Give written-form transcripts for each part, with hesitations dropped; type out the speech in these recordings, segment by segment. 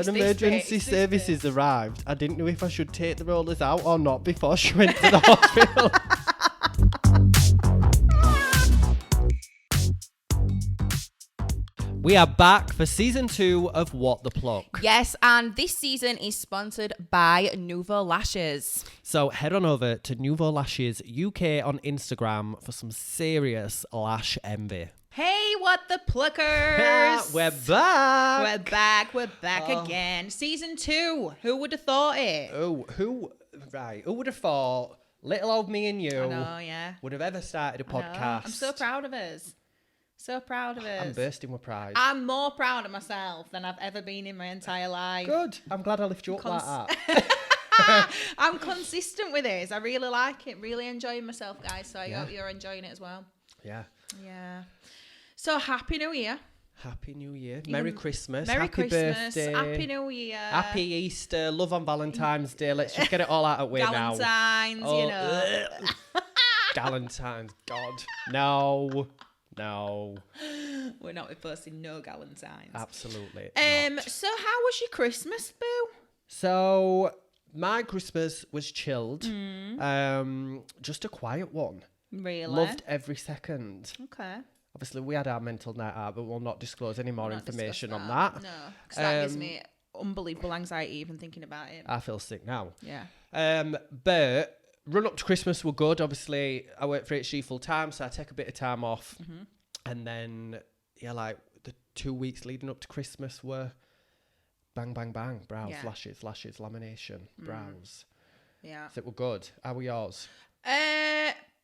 When emergency services arrived, I didn't know if I should take the rollers out or not before she went to the hospital. We are back for season 2 of What the Pluck. Yes, and this season is sponsored by Nouveau Lashes. So head on over to Nouveau Lashes UK on Instagram for some serious lash envy. Hey, what the pluckers? We're back. We're back again. Season 2. Who would have thought it? Who would have thought little old me and you I know, yeah. would have ever started a podcast? I'm so proud of us. So proud of us. I'm bursting with pride. I'm more proud of myself than I've ever been in my entire life. Good. I'm glad I lift you up like that. I'm consistent with this. I really like it. Really enjoying myself, guys. So I hope you're enjoying it as well. Yeah. Yeah. So Happy New Year. Happy New Year. Merry Christmas. Merry Happy Christmas. birthday. Happy New Year. Happy Easter. Love on Valentine's Day. Let's just get it all out of the way now. Valentine's, you know. Valentine's. God. No. We're not posting no Galentines. Absolutely not. So how was your Christmas, boo? So my Christmas was chilled. Just a quiet one. Really? Loved every second. Okay. Obviously, we had our mental night out, but we'll not disclose any more information on that. that. No, because that gives me unbelievable anxiety even thinking about it. I feel sick now. Yeah. But run up to Christmas were good. Obviously, I work for HG full time, so I take a bit of time off. Mm-hmm. And then, like the 2 weeks leading up to Christmas were bang, bang, bang. Brows, lashes, lamination, brows. Yeah. So it were good. How were yours?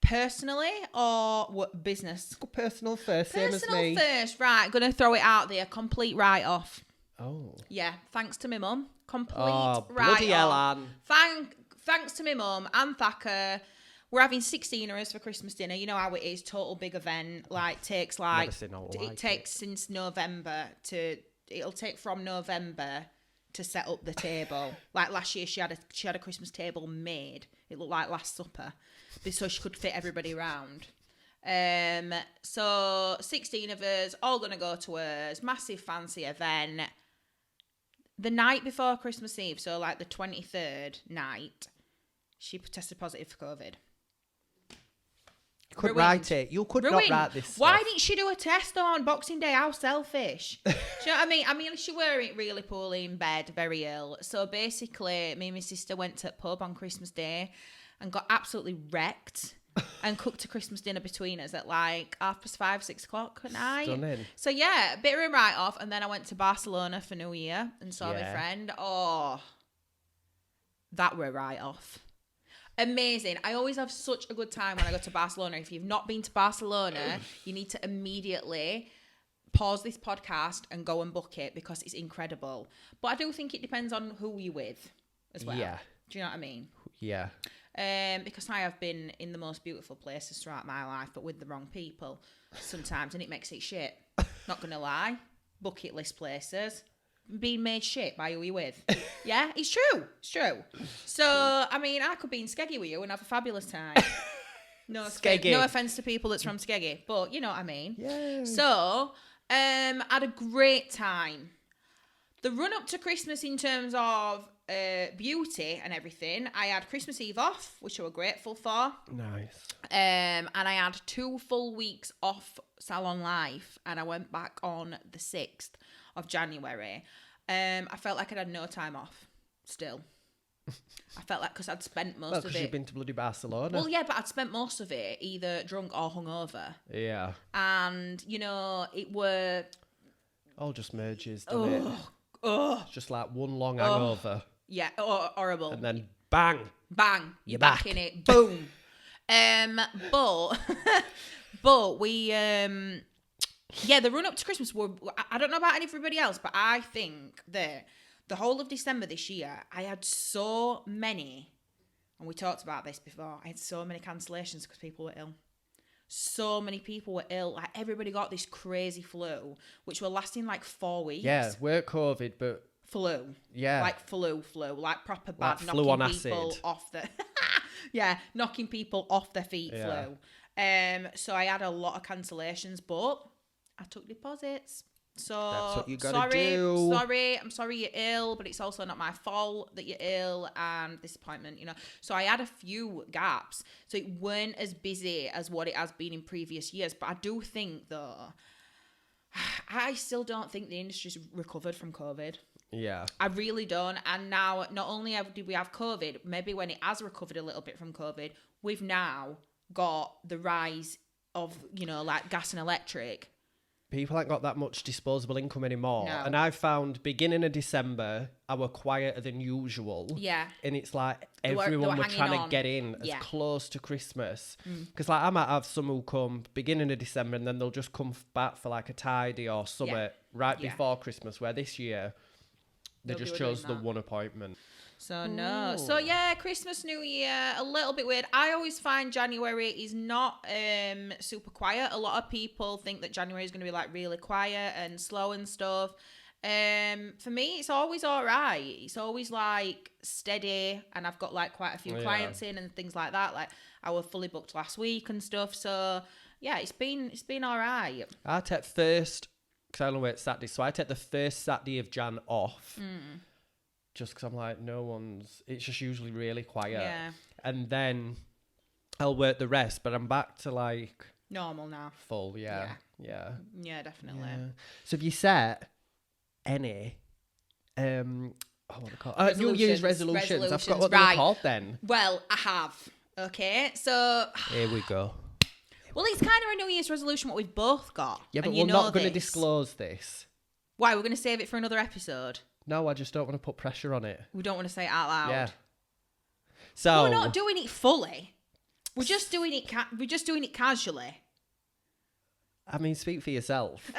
Personally or what business? Go personal first, same as me. Personal first, right. Gonna throw it out there. Complete write-off. Oh. Yeah, thanks to my mum. Complete write-off. write-off. Hell, Anne. Thanks to my mum and Thacker. We're having 16ers for Christmas dinner. You know how it is. Total big event. Takes since November it'll take from November to set up the table. Like last year, she had a Christmas table made. It looked like Last Supper, so she could fit everybody around. So 16 of us, all gonna go to hers. Massive fancy event. The night before Christmas Eve, so like the 23rd night, she tested positive for COVID. You couldn't write it. You could not write this stuff. Why didn't she do a test on Boxing Day? How selfish. Do you know what I mean? I mean, she were really poorly in bed, very ill. So basically, me and my sister went to a pub on Christmas Day and got absolutely wrecked and cooked a Christmas dinner between us at like 5:30, 6 o'clock at night. Stunning. So yeah, a bit of a write-off. And then I went to Barcelona for New Year and saw my friend. Oh, that were a write-off. Amazing. I always have such a good time when I go to Barcelona. If you've not been to Barcelona, you need to immediately pause this podcast and go and book it because it's incredible. But I do think it depends on who you're with as well. Yeah. Do you know what I mean? Yeah. Because I have been in the most beautiful places throughout my life, but with the wrong people sometimes, and it makes it shit. Not going to lie. Bucket list places. Being made shit by who you're with. Yeah, it's true. It's true. So, I mean, I could be in Skeggy with you and have a fabulous time. No offense to people that's from Skeggy, but you know what I mean. Yeah. So, had a great time. The run up to Christmas in terms of beauty and everything, I had Christmas Eve off, which I was grateful for. Nice. And I had 2 full weeks off salon life, and I went back on the 6th of January. I felt like I'd had no time off still. I felt like because I'd spent most of it. Because you've been to bloody Barcelona. Well, yeah, but I'd spent most of it either drunk or hungover. Yeah. And, you know, it were... All just merges, doesn't it? Oh. It's just like one long hangover. Yeah, horrible. And then bang. Bang. You're back in it. Boom. But we... Yeah, the run up to Christmas were, I don't know about everybody else, but I think that the whole of December this year, I had so many, and we talked about this before, I had so many cancellations because people were ill. So many people were ill. Like everybody got this crazy flu, which were lasting like 4 weeks. Yeah, we're COVID, but... Flu. Yeah. Like flu. Like proper bad. Like flu on people acid. Off the... yeah, knocking people off their feet flu. So I had a lot of cancellations, but... I took deposits. So that's what you gotta do. I'm sorry you're ill, but it's also not my fault that you're ill and disappointment, you know. So I had a few gaps. So it weren't as busy as what it has been in previous years. But I do think, though, I still don't think the industry's recovered from COVID. Yeah. I really don't. And now, not only did we have COVID, maybe when it has recovered a little bit from COVID, we've now got the rise of, you know, like gas and electric. People ain't got that much disposable income anymore. No. And I found beginning of December, I were quieter than usual. Yeah. And it's like They were everyone were hanging trying on. to get in as Yeah. close to Christmas. Because like I might have some who come beginning of December and then they'll just come back for like a tidy or something right before Christmas, where this year they Nobody just were chose doing the that. one appointment. So no. Ooh. So yeah, Christmas, New Year, a little bit weird. I always find January is not super quiet. A lot of people think that January is going to be like really quiet and slow and stuff. For me, it's always all right. It's always like steady, and I've got like quite a few clients in and things like that. Like I was fully booked last week and stuff. So yeah, it's been all right. I take first, because I only work Saturday, so I take the first Saturday of Jan off. Just because I'm like, it's just usually really quiet. Yeah. And then I'll work the rest, but I'm back to like... Normal now. Full, yeah. Yeah, definitely. Yeah. So have you set any, what do I call it? New Year's resolutions. I've got what they're called then. Well, I have. Okay, so... Here we go. Well, it's kind of a New Year's resolution what we've both got. Yeah, but we're not going to disclose this. Why? We're going to save it for another episode? No, I just don't want to put pressure on it. We don't want to say it out loud. Yeah. So we're not doing it fully. We're just doing it. We're just doing it casually. I mean, speak for yourself.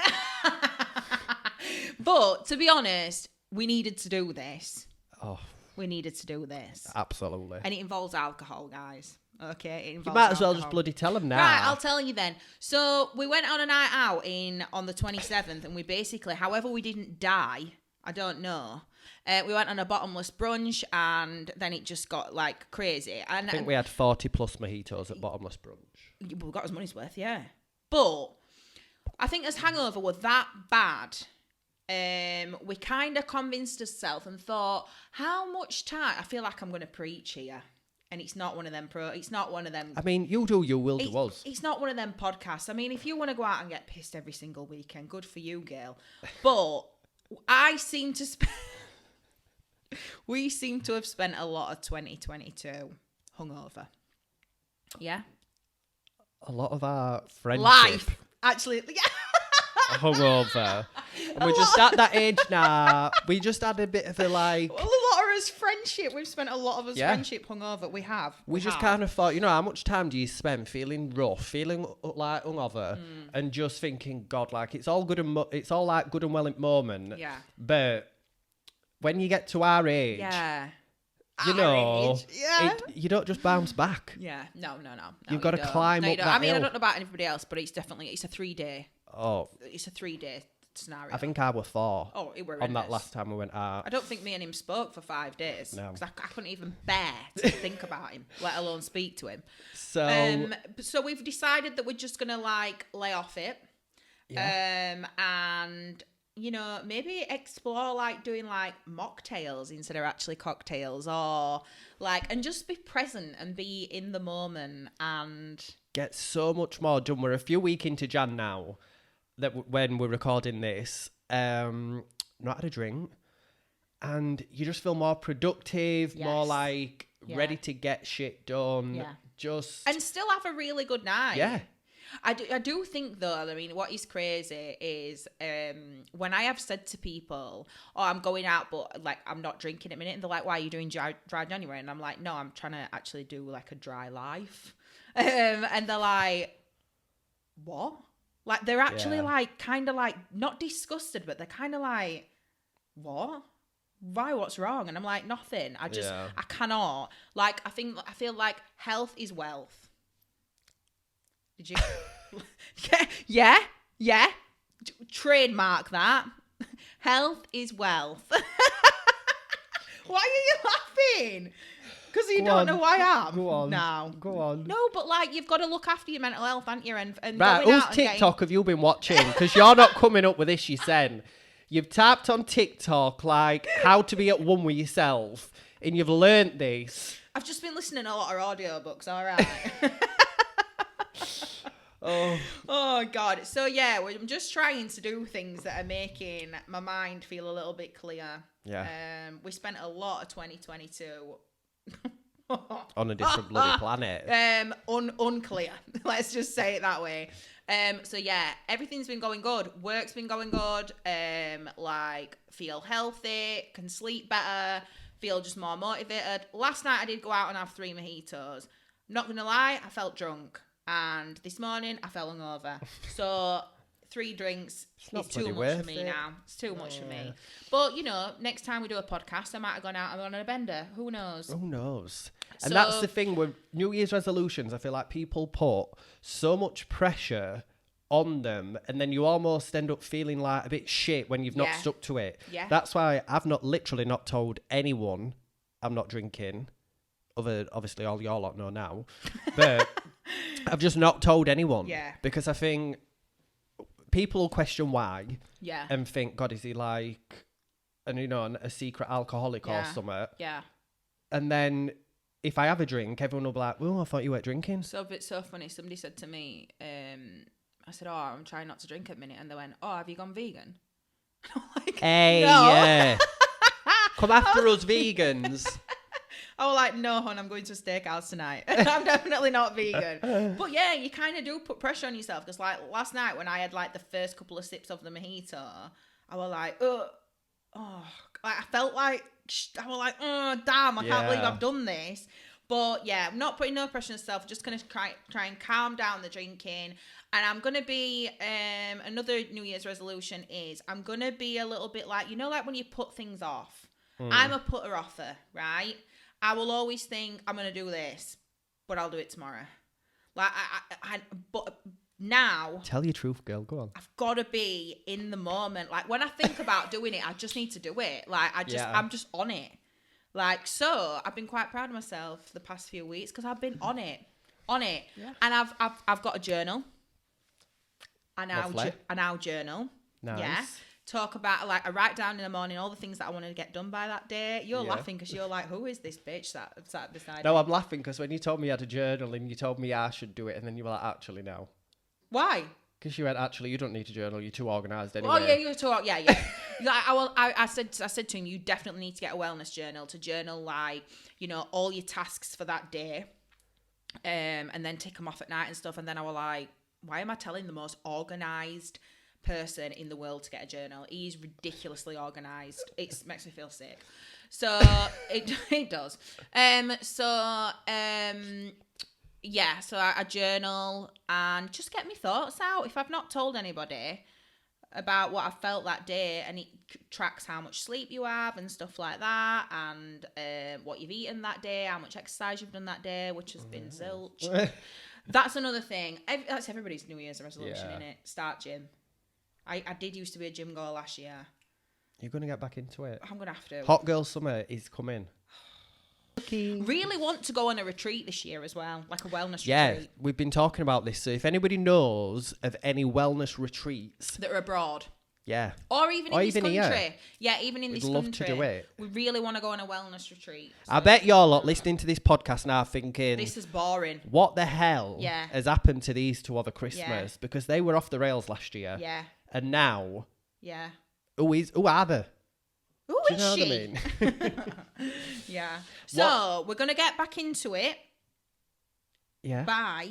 But to be honest, we needed to do this. Oh. We needed to do this. Absolutely. And it involves alcohol, guys. Okay, it involves you might as well alcohol. just bloody tell them now. Right, I'll tell you then. So we went on a night out on the 27th, and we basically, however we didn't die, I don't know. We went on a bottomless brunch, and then it just got like crazy. And I think we had 40 plus mojitos at bottomless brunch. We got his money's worth, yeah. But I think as hangover were that bad, we kind of convinced ourselves and thought, how much time? I feel like I'm going to preach here. And it's not one of them it's not one of them. I mean, you do, you will do us. It's not one of them podcasts. I mean, if you want to go out and get pissed every single weekend, good for you, girl. But I seem to we seem to have spent a lot of 2022 hungover. Yeah. A lot of our friendship. Life. Actually, yeah. Hungover. And we're just at that age now. We just had a bit of a like... Well, a lot of us friendship. We've spent a lot of us friendship hungover. We have. We just kind of thought, how much time do you spend feeling rough, feeling like hungover, and just thinking, God, like it's all good and it's all like good and well in the moment. Yeah. But when you get to our age, you don't just bounce back. Yeah. No. You've got to climb up that I mean, hill. I don't know about anybody else, but it's a 3-day. Oh. It's a 3-day scenario. I think I were 4. Oh, it were on that last time we went out. I don't think me and him spoke for 5 days. No. Because I couldn't even bear to think about him, let alone speak to him. So we've decided that we're just going to like lay off it. Yeah. And, maybe explore like doing like mocktails instead of actually cocktails, or like, and just be present and be in the moment and get so much more done. We're a few weeks into Jan now. That when we're recording this, not had a drink, and you just feel more productive, more like ready to get shit done. Yeah. And still have a really good night. Yeah. I do think though, I mean, what is crazy is when I have said to people, oh, I'm going out, but like I'm not drinking at a minute, and they're like, why are you doing dry January? And I'm like, no, I'm trying to actually do like a dry life. And they're like, what? Like, they're actually, like, kind of, like, not disgusted, but they're kind of like, what? Why? What's wrong? And I'm like, nothing. I cannot. Like, I feel like health is wealth. Did you? Yeah. Trademark that. Health is wealth. Why are you laughing? Because you don't know who I am. Go on. No. Go on. No, but like you've got to look after your mental health, haven't you? And right, going whose out TikTok have you been watching? Because you're not coming up with this, you said. You've tapped on TikTok like how to be at one with yourself, and you've learnt this. I've just been listening to a lot of audiobooks, all right. Oh God. So yeah, I'm just trying to do things that are making my mind feel a little bit clear. Yeah. We spent a lot of 2022 on a different bloody planet. Unclear. Let's just say it that way. So yeah, everything's been going good. Work's been going good. Like feel healthy, can sleep better, feel just more motivated. Last night I did go out and have 3 mojitos. Not gonna lie, I felt drunk. And this morning I fell hungover. So 3 drinks is too much for me now. It's too much for me. But you know, next time we do a podcast, I might have gone out and gone on a bender. Who knows? Who knows? And that's the thing with New Year's resolutions. I feel like people put so much pressure on them, and then you almost end up feeling like a bit shit when you've not stuck to it. Yeah. That's why I've literally not told anyone I'm not drinking. Obviously all y'all lot know now, but I've just not told anyone. Yeah. Because I think people will question why. Yeah. And think, God, is he like, a secret alcoholic or something? Yeah. And then if I have a drink, everyone will be like, "Oh, I thought you weren't drinking." So it's so funny. Somebody said to me, I said, "Oh, I'm trying not to drink at the minute," and they went, "Oh, have you gone vegan?" I'm like, hey, no. yeah. Come after us vegans. I was like, no, hon, I'm going to a steakhouse tonight. I'm definitely not vegan. But yeah, you kind of do put pressure on yourself. Because like last night when I had like the first couple of sips of the mojito, I was like, like, I felt like, I was like, oh, damn, I can't believe I've done this. But yeah, I'm not putting no pressure on myself. Just going to try and calm down the drinking. And I'm going to be, another New Year's resolution is I'm going to be a little bit like, like when you put things off. I'm a putter offer, right? I will always think I'm going to do this, but I'll do it tomorrow. Like, but now... Tell your truth, girl. Go on. I've got to be in the moment. Like, when I think about doing it, I just need to do it. Like, I'm just on it. Like, so I've been quite proud of myself the past few weeks because I've been on it. Yeah. And I've got a journal. I now journal. Nice. Yeah. Talk about, like, I write down in the morning all the things that I want to get done by that day. You're laughing because you're like, who is this bitch that sat beside me? No, I'm laughing because when you told me you had a journal and you told me I should do it, and then you were like, actually, no. Why? Because you went, actually, you don't need to journal. You're too organised anyway. Oh, yeah, you're too... Yeah. Like, I said to him, you definitely need to get a wellness journal to journal, like, all your tasks for that day, and then tick them off at night and stuff. And then I was like, why am I telling the most organised person in the world to get a journal? He's ridiculously organised. It makes me feel sick. So it does. Yeah, so I journal and just get my thoughts out. If I've not told anybody about what I felt that day, and it tracks how much sleep you have and stuff like that, and what you've eaten that day, how much exercise you've done that day, which has been zilch. That's another thing. That's everybody's New Year's resolution, innit? Start gym. I did used to be a gym goer last year. You're going to get back into it. I'm going to have to. Hot Girl Summer is coming. Really want to go on a retreat this year as well, like a wellness retreat. Yeah, we've been talking about this. So if anybody knows of any wellness retreats that are abroad, or even in this country, even in this country, love to do it. We really want to go on a wellness retreat. So I bet y'all lot listening to this podcast now thinking, this is boring. What the hell has happened to these two over Christmas? Yeah. Because they were off the rails last year. Yeah. And now, who are they? Who Do you know she? What I mean? Yeah. So we're gonna get back into it. Yeah.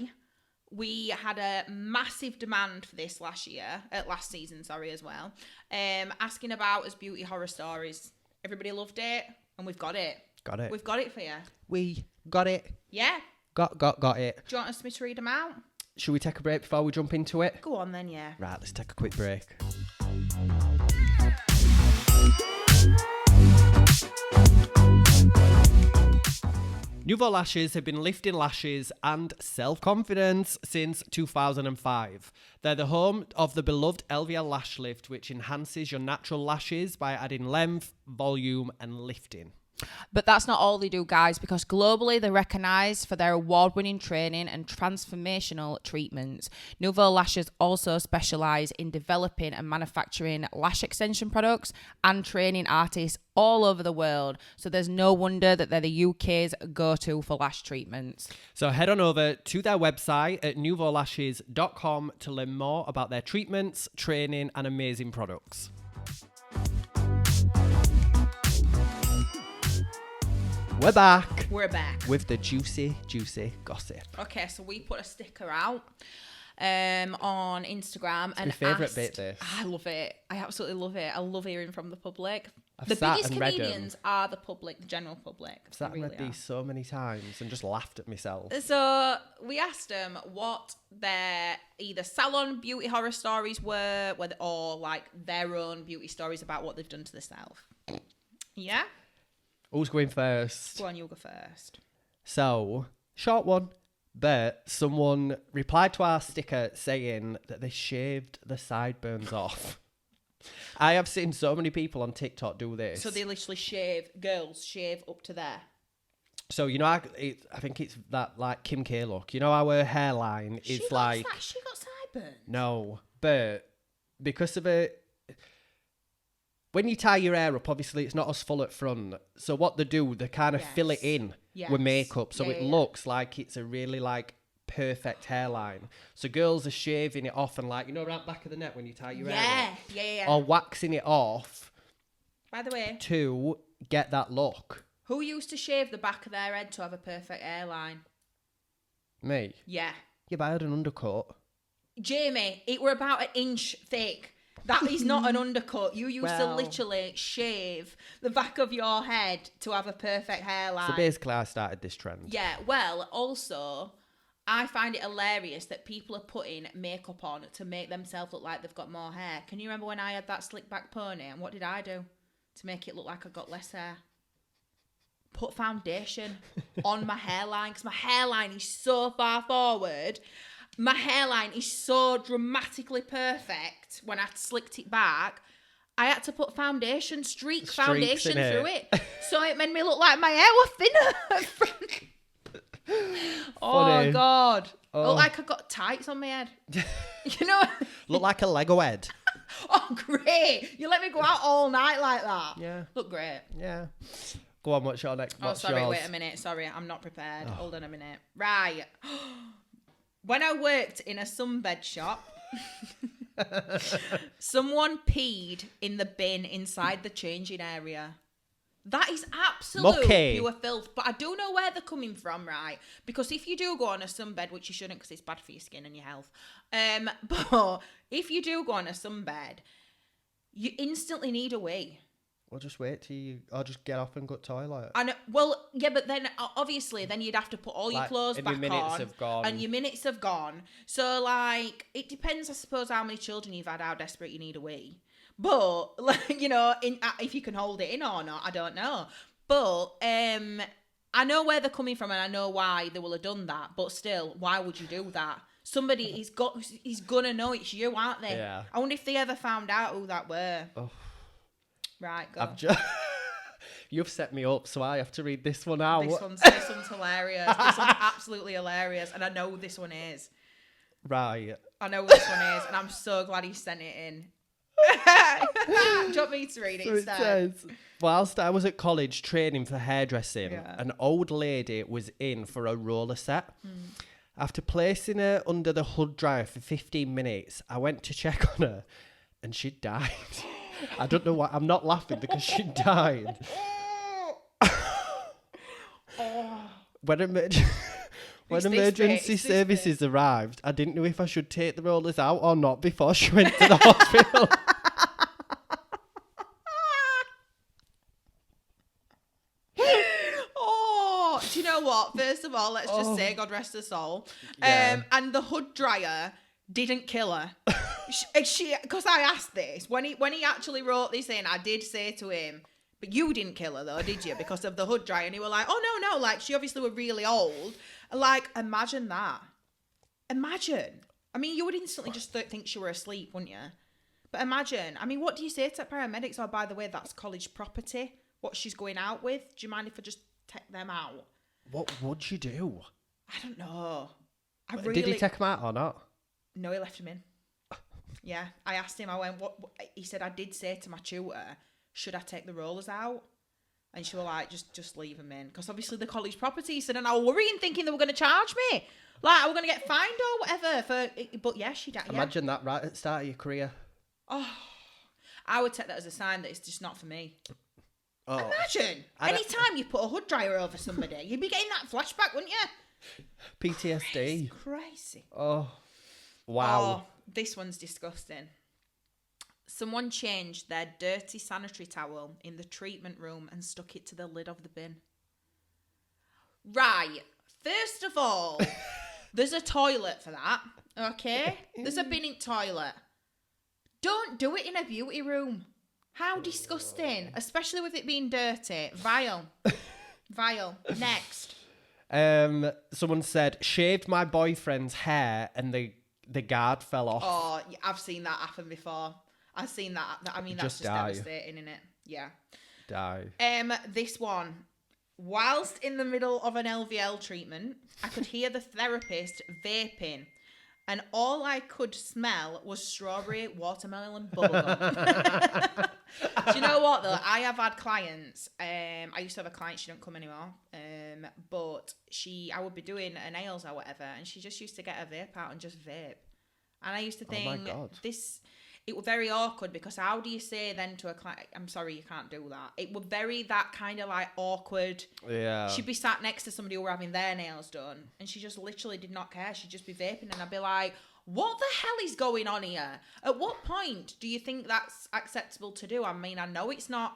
We had a massive demand for this last season, as well. Asking about us beauty horror stories. Everybody loved it, and we've got it. We've got it for you. We got it. Yeah. Got it. Do you want me to read them out? Should we take a break before we jump into it? Go on then, yeah. Right, let's take a quick break. Nouveau Lashes have been lifting lashes and self-confidence since 2005. They're the home of the beloved LVL Lash Lift, which enhances your natural lashes by adding length, volume, and lifting. But that's not all they do, guys, because globally they're recognised for their award-winning training and transformational treatments. Nouveau Lashes also specialise in developing and manufacturing lash extension products and training artists all over the world. So there's no wonder that they're the UK's go-to for lash treatments. So head on over to their website at nouveaulashes.com to learn more about their treatments, training and amazing products. We're back. We're back. With the juicy gossip. Okay, so we put a sticker out on Instagram. It's my favourite bit, this. I love it. I absolutely love it. I love hearing from the public. I've the sat biggest and read comedians are the public, the general public. I've sat and read these so many times and just laughed at myself. So we asked them what their either salon beauty horror stories were, or like their own beauty stories about what they've done to themselves. Yeah? Who's going first? Go on, you'll go first. So, short one, but someone replied to our sticker saying that they shaved the sideburns off. I have seen so many people on TikTok do this. So they literally girls shave up to there. So, you know, I think it's that like Kim K look. You know how her hairline is like... She got sideburns? No, but because of it... When you tie your hair up, obviously it's not as full at front. So what they do, they kind of fill it in with makeup. So it looks like it's a really like perfect hairline. So girls are shaving it off and like, you know, around back of the neck when you tie your hair up. Yeah. Or waxing it off. By the way. To get that look. Who used to shave the back of their head to have a perfect hairline? Me? Yeah. Yeah, but I had an undercut. Jamie, it were about an inch thick. That is not an undercut. You used to literally shave the back of your head to have a perfect hairline. So basically I started this trend. Yeah, well, also, I find it hilarious that people are putting makeup on to make themselves look like they've got more hair. Can you remember when I had that slick back pony? And what did I do to make it look like I got less hair? Put foundation on my hairline, because my hairline is so far forward. My hairline is so dramatically perfect when I slicked it back. I had to put foundation through it. So it made me look like my hair was thinner. Oh, God. Look like I got tights on my head. You know? Look like a Lego head. Oh, great. You let me go out all night like that. Yeah. Look great. Yeah. Go on, what's your next? Wait a minute. Sorry, I'm not prepared. Oh. Hold on a minute. Right. When I worked in a sunbed shop, someone peed in the bin inside the changing area. That is absolute pure filth. But I do know where they're coming from, right? Because if you do go on a sunbed, which you shouldn't because it's bad for your skin and your health, but if you do go on a sunbed, you instantly need a wee. Well, just wait till you... Or just get off and go to the toilet. I know, well, yeah, but then, obviously, then you'd have to put all your clothes back on. And your minutes have gone. And your minutes have gone. So, like, it depends, I suppose, how many children you've had, how desperate you need a wee. But, like, you know, if you can hold it in or not, I don't know. But, I know where they're coming from and I know why they will have done that. But still, why would you do that? Somebody he's gonna know it's you, aren't they? Yeah. I wonder if they ever found out who that were. Oh. Right, go. You've set me up, so I have to read this one out. This one's hilarious. This one's absolutely hilarious, and I know this one is. Right. I know this one is, and I'm so glad he sent it in. Do you want me to read it instead? It says, whilst I was at college training for hairdressing, an old lady was in for a roller set. After placing her under the hood dryer for 15 minutes, I went to check on her, and she died. I don't know why. I'm not laughing because she died. When emergency services arrived, I didn't know if I should take the rollers out or not before she went to the hospital. Oh, do you know what? First of all, let's just say God rest her soul. Yeah. And the hood dryer didn't kill her. She, because I asked this when he actually wrote this in, I did say to him, but you didn't kill her though, did you? Because of the hood dryer. And he were like, oh no, like she obviously were really old. Like, imagine that. Imagine. I mean, you would instantly just think she were asleep, wouldn't you? But imagine. I mean, what do you say to paramedics? Oh, by the way, that's college property. what she's going out with. Do you mind if I just take them out? What would you do? I don't know. Did he take them out or not? No, he left him in. Yeah, I asked him. I went, what? He said, I did say to my tutor, should I take the rollers out? And she was like, just leave them in. Because obviously the college property. He said, and I was worrying, thinking they were going to charge me. Like, I was going to get fined or whatever. But yeah, she did. Imagine that right at the start of your career. Oh, I would take that as a sign that it's just not for me. Oh. Imagine. Anytime you put a hood dryer over somebody, you'd be getting that flashback, wouldn't you? PTSD. Crazy. Oh, wow. Oh, this one's disgusting. Someone changed their dirty sanitary towel in the treatment room and stuck it to the lid of the bin. Right. First of all, there's a toilet for that. Okay? There's a bin in toilet. Don't do it in a beauty room. How disgusting. Especially with it being dirty. Vile. Vile. Next. Someone said, shaved my boyfriend's hair and the guard fell off. Oh, I've seen that happen before. I've seen that. I mean, that's just devastating, isn't it? Yeah. Die. This one. Whilst in the middle of an LVL treatment, I could hear the therapist vaping, and all I could smell was strawberry watermelon bubblegum. Do you know what, though? I have had clients. I used to have a client, she don't come anymore, but I would be doing her nails or whatever, and she just used to get a vape out and just vape. And I used to think, oh my God. It was very awkward, because how do you say then to a client, I'm sorry, you can't do that? It was very that kind of like awkward. Yeah. She'd be sat next to somebody who were having their nails done, and she just literally did not care. She'd just be vaping, and I'd be like, what the hell is going on here? At what point do you think that's acceptable to do? I mean, I know it's not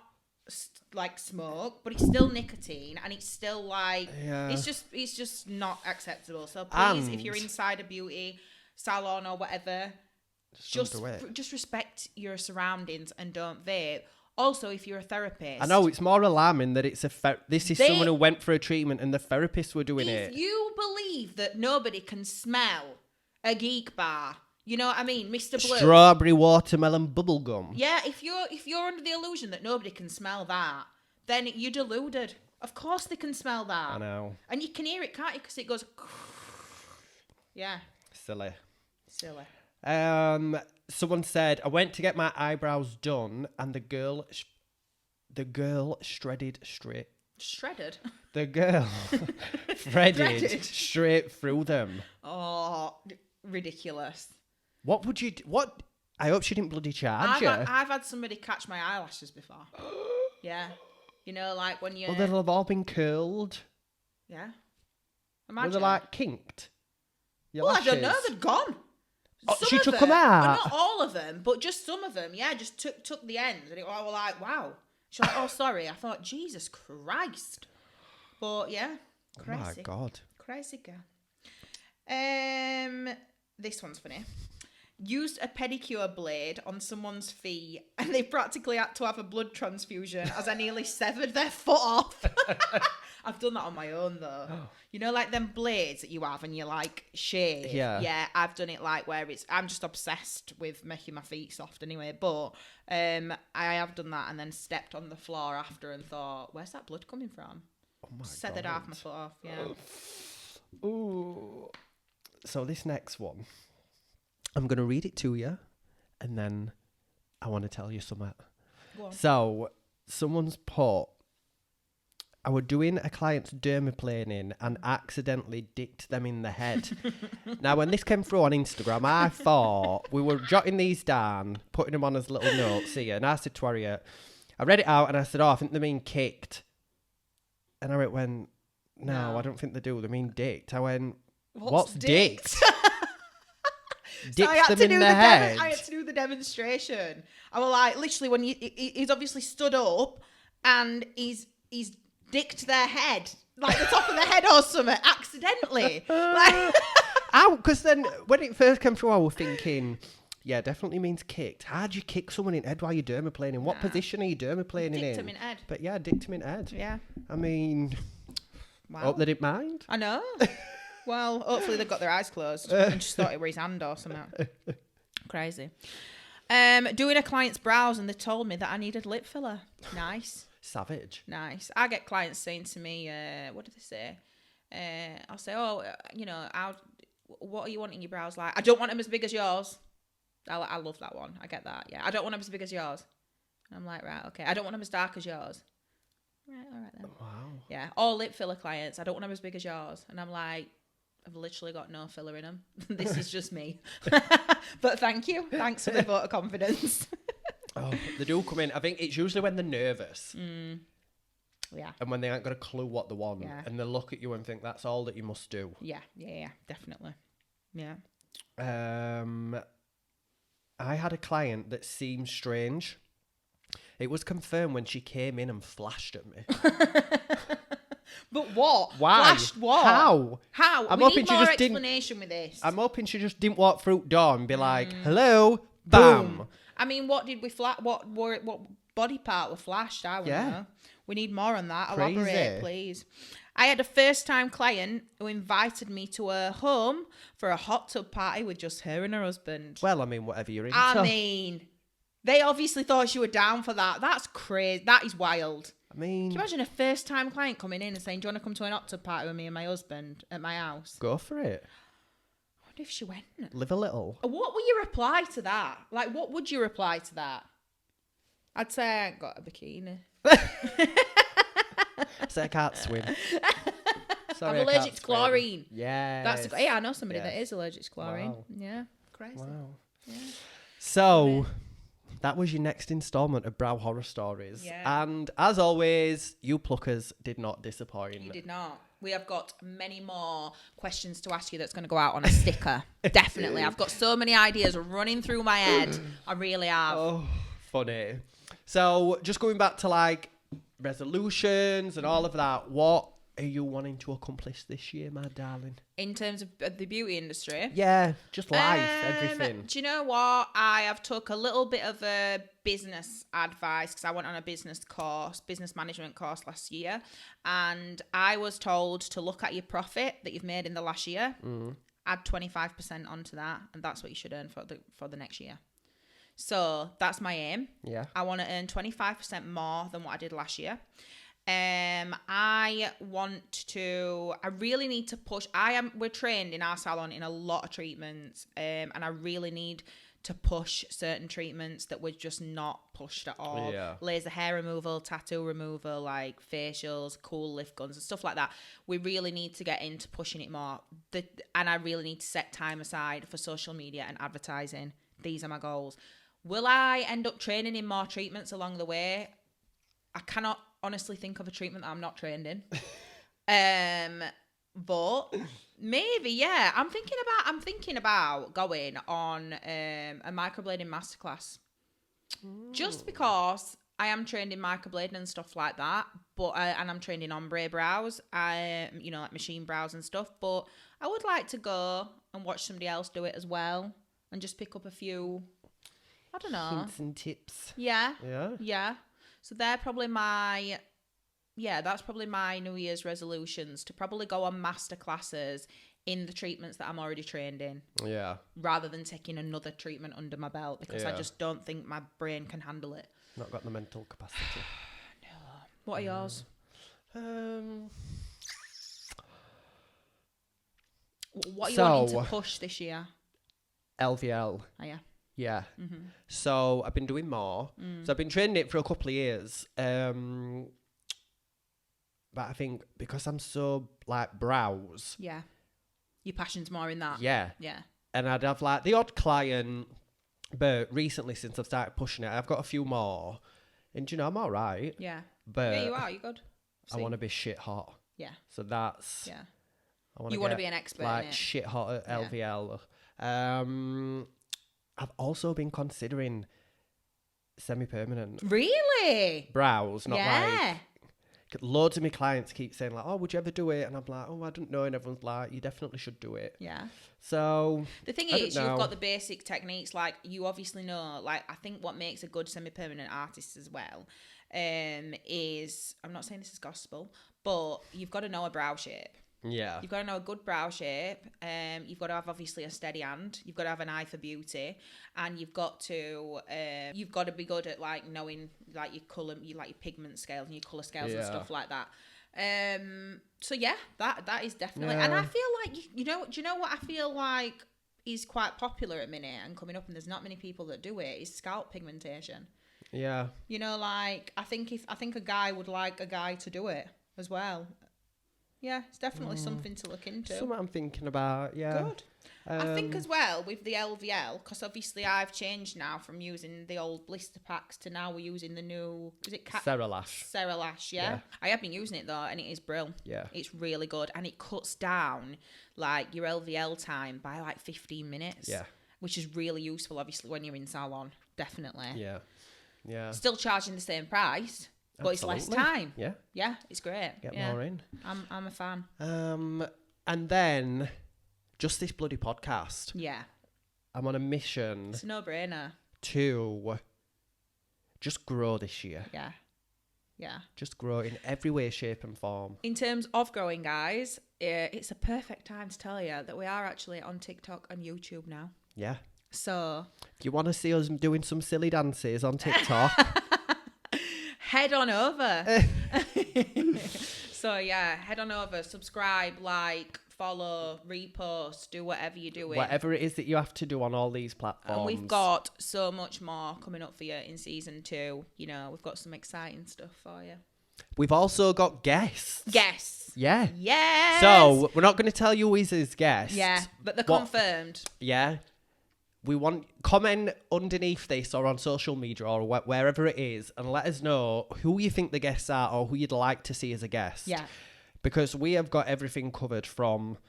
like smoke, but it's still nicotine, and it's still like, it's just not acceptable. So please, if you're inside a beauty salon or whatever, just respect your surroundings and don't vape. Also, if you're a therapist, I know it's more alarming that it's someone who went for a treatment and the therapists were doing it. If you believe that nobody can smell a geek bar, you know what I mean, Mr. Blue, strawberry watermelon bubblegum. Yeah, if you're under the illusion that nobody can smell that, then you're deluded. Of course they can smell that. I know. And you can hear it, can't you? Because it goes. Yeah. Silly. Someone said, I went to get my eyebrows done and the girl shredded straight. Shredded? The girl threaded straight through them. Oh, ridiculous. What would you do? What? I hope she didn't bloody charge you. I've had somebody catch my eyelashes before. Yeah. You know, like when you... Well, they'll have all been curled. Yeah. Imagine. Were they like kinked? Well, lashes? I don't know. They're gone. Oh, she took them out? Well, not all of them, but just some of them. Yeah, just took the ends. And I was like, wow. She's like, oh, sorry. I thought, Jesus Christ. But yeah, crazy. Oh, my God. Crazy girl. This one's funny. Used a pedicure blade on someone's feet, and they practically had to have a blood transfusion as I nearly severed their foot off. I've done that on my own, though. You know, like them blades that you have and you like shave. Yeah, I've done it like where I'm just obsessed with making my feet soft anyway. But I have done that and then stepped on the floor after and thought, where's that blood coming from? Oh my God. Severed half my foot off, yeah. Ooh. So this next one, I'm going to read it to you and then I want to tell you something. Go on. So someone's put, I was doing a client's dermaplaning and accidentally dicked them in the head. Now, when this came through on Instagram, I thought we were jotting these down, putting them on as little notes here. And I said to Harriet, I read it out and I said, I think they mean kicked. And Harriet went, no, I don't think they do. They mean dicked. I went, what's dicked? Dicked them in the head. I had to do the demonstration. I was like, literally, when he's obviously stood up and he's dicked their head, like the top of the head or something, accidentally. Because then when it first came through, I was thinking, yeah, definitely means kicked. How do you kick someone in the head while you're dermaplaning? What position are you dermaplaning in? Dicked him in head. But yeah, dicked him in head. Yeah. I mean, hope they didn't mind. I know. Well, hopefully they've got their eyes closed and just thought it were his hand or something. Crazy. Doing a client's brows and they told me that I needed lip filler. Nice. Savage. Nice. I get clients saying to me, what do they say? I'll say, what are you wanting your brows like? I don't want them as big as yours. I love that one. I get that. Yeah. I don't want them as big as yours. And I'm like, right, okay. I don't want them as dark as yours. Right, all right then. Wow. Yeah. All lip filler clients. I don't want them as big as yours. And I'm like, I've literally got no filler in them. This is just me. But thank you. Thanks for the vote of confidence. Oh, they do come in. I think it's usually when they're nervous. Yeah. And when they ain't got a clue what they want. Yeah. And they look at you and think that's all that you must do. Yeah, definitely. Yeah. I had a client that seemed strange. It was confirmed when she came in and flashed at me. But what? Why? Flashed what? How? We need more explanation with this. I'm hoping she just didn't walk through the door and be like, hello, bam. Boom. I mean, what did we what body part were flashed? I want to know. We need more on that. Crazy. Elaborate, please. I had a first-time client who invited me to her home for a hot tub party with just her and her husband. Well, I mean, whatever you're into. I mean, they obviously thought you were down for that. That's crazy. That is wild. I mean, can you imagine a first-time client coming in and saying, do you want to come to an hot tub party with me and my husband at my house? Go for it. I wonder if she went. Live a little. What will you reply to that? Like, what would you reply to that? I'd say I ain't got a bikini. Say I can't swim. Sorry, I'm allergic to chlorine. Yeah. I know somebody that is allergic to chlorine. Wow. Yeah, crazy. Wow. Yeah. So, that was your next installment of Brow Horror Stories. Yeah. And as always, you pluckers did not disappoint. You did not. We have got many more questions to ask you that's going to go out on a sticker. Definitely. I've got so many ideas running through my head. I really have. Oh, funny. So, just going back to like resolutions and all of that, what are you wanting to accomplish this year, my darling? In terms of the beauty industry? Yeah, just life, everything. Do you know what? I have took a little bit of a business advice because I went on a business management course last year, and I was told to look at your profit that you've made in the last year, add 25% onto that, and that's what you should earn for the next year. So that's my aim. Yeah. I want to earn 25% more than what I did last year. I really need to push. We're trained in our salon in a lot of treatments, and I really need to push certain treatments that we're just not pushed at all. Yeah. Laser hair removal, tattoo removal, like facials, cool lift guns and stuff like that. We really need to get into pushing it more. And I really need to set time aside for social media and advertising. These are my goals. Will I end up training in more treatments along the way? I cannot honestly think of a treatment that I'm not trained in. But maybe, yeah. I'm thinking about going on a microblading masterclass. Just because I am trained in microblading and stuff like that, but and I'm trained in ombre brows, like machine brows and stuff. But I would like to go and watch somebody else do it as well, and just pick up a few, I don't know, hints and tips. Yeah. So that's probably my New Year's resolutions, to probably go on master classes in the treatments that I'm already trained in. Yeah. Rather than taking another treatment under my belt, because I just don't think my brain can handle it. Not got the mental capacity. No. What are yours? What are you wanting to push this year? LVL. Oh, yeah. Yeah. Mm-hmm. So I've been doing more. So I've been training it for a couple of years. But I think because I'm so like brows. Yeah. Your passion's more in that. Yeah. Yeah. And I'd have like the odd client, but recently since I've started pushing it, I've got a few more. And I'm all right. Yeah. But yeah, you are. You're good. I want to be shit hot. Yeah. So that's. Yeah. You want to be an expert like in it. Shit hot at LVL. I've also been considering semi-permanent. Really? Brows, not like... Loads of my clients keep saying like, oh, would you ever do it? And I'm like, oh, I don't know. And everyone's like, you definitely should do it. Yeah. So... The thing is, you've got the basic techniques. Like, you obviously know, like, I think what makes a good semi-permanent artist as well is... I'm not saying this is gospel, but you've got to know a brow shape. Yeah. You've got to know a good brow shape. You've got to have obviously a steady hand. You've got to have an eye for beauty, and you've got to be good at like knowing like your colour, your pigment scales and your colour scales and stuff like that. So yeah, that is definitely. And I feel like do you know what I feel like is quite popular at minute and coming up, and there's not many people that do it. Is scalp pigmentation. Yeah. You know, like I think a guy would like a guy to do it as well. Yeah, it's definitely something to look into. Something I'm thinking about, yeah. Good. I think as well with the LVL, because obviously I've changed now from using the old blister packs to now we're using the new, is it Ceralash. Ceralash, yeah. I have been using it though, and it is brilliant. Yeah. It's really good, and it cuts down like your LVL time by like 15 minutes. Yeah. Which is really useful, obviously, when you're in salon. Definitely. Yeah. Yeah. Still charging the same price. But Absolutely. it's less time. Yeah. Yeah, it's great. Get more in. I'm a fan. And then just this bloody podcast. Yeah. I'm on a mission. It's a no-brainer. To just grow this year. Yeah. Yeah. Just grow in every way, shape and form. In terms of growing, guys, it's a perfect time to tell you that we are actually on TikTok and YouTube now. Yeah. So if you want to see us doing some silly dances on TikTok, head on over. So yeah, head on over, subscribe, like, follow, repost, do whatever you're doing. Whatever it is that you have to do on all these platforms. And we've got so much more coming up for you in season 2. You know, we've got some exciting stuff for you. We've also got guests. Guests. Yeah. Yes. So we're not going to tell you who is his guest. Yeah, but they're confirmed. Yeah. We want comment underneath this or on social media or wherever it is and let us know who you think the guests are or who you'd like to see as a guest. Yeah. Because we have got everything covered from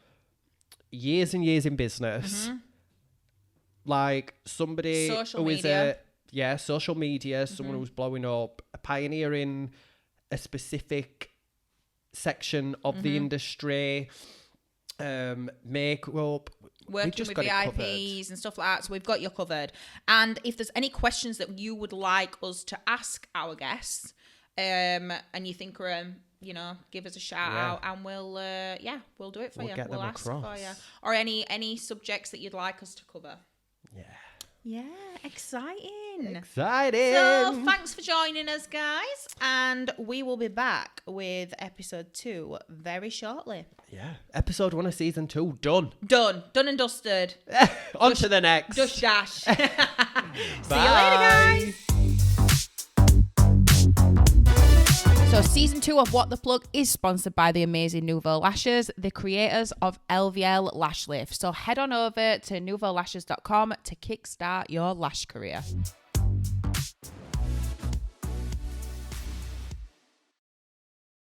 years and years in business. Mm-hmm. Like somebody social who media. is social media, someone who's blowing up, a pioneer in a specific section of the industry, makeup. Working with VIPs and stuff like that. So we've got you covered. And if there's any questions that you would like us to ask our guests, and you think we're, give us a shout out and we'll do it for you. Get we'll them ask across. for you. Or any subjects that you'd like us to cover. Yeah. Yeah, exciting. Exciting. So thanks for joining us, guys. And we will be back with episode 2 very shortly. Yeah. Episode 1 of season 2. Done. Done and dusted. On to the next. Dush dash. See you Bye. later, guys. So season 2 of What the Plug is sponsored by the amazing Nouveau Lashes, the creators of LVL Lash Lift. So head on over to nouveaulashes.com to kickstart your lash career.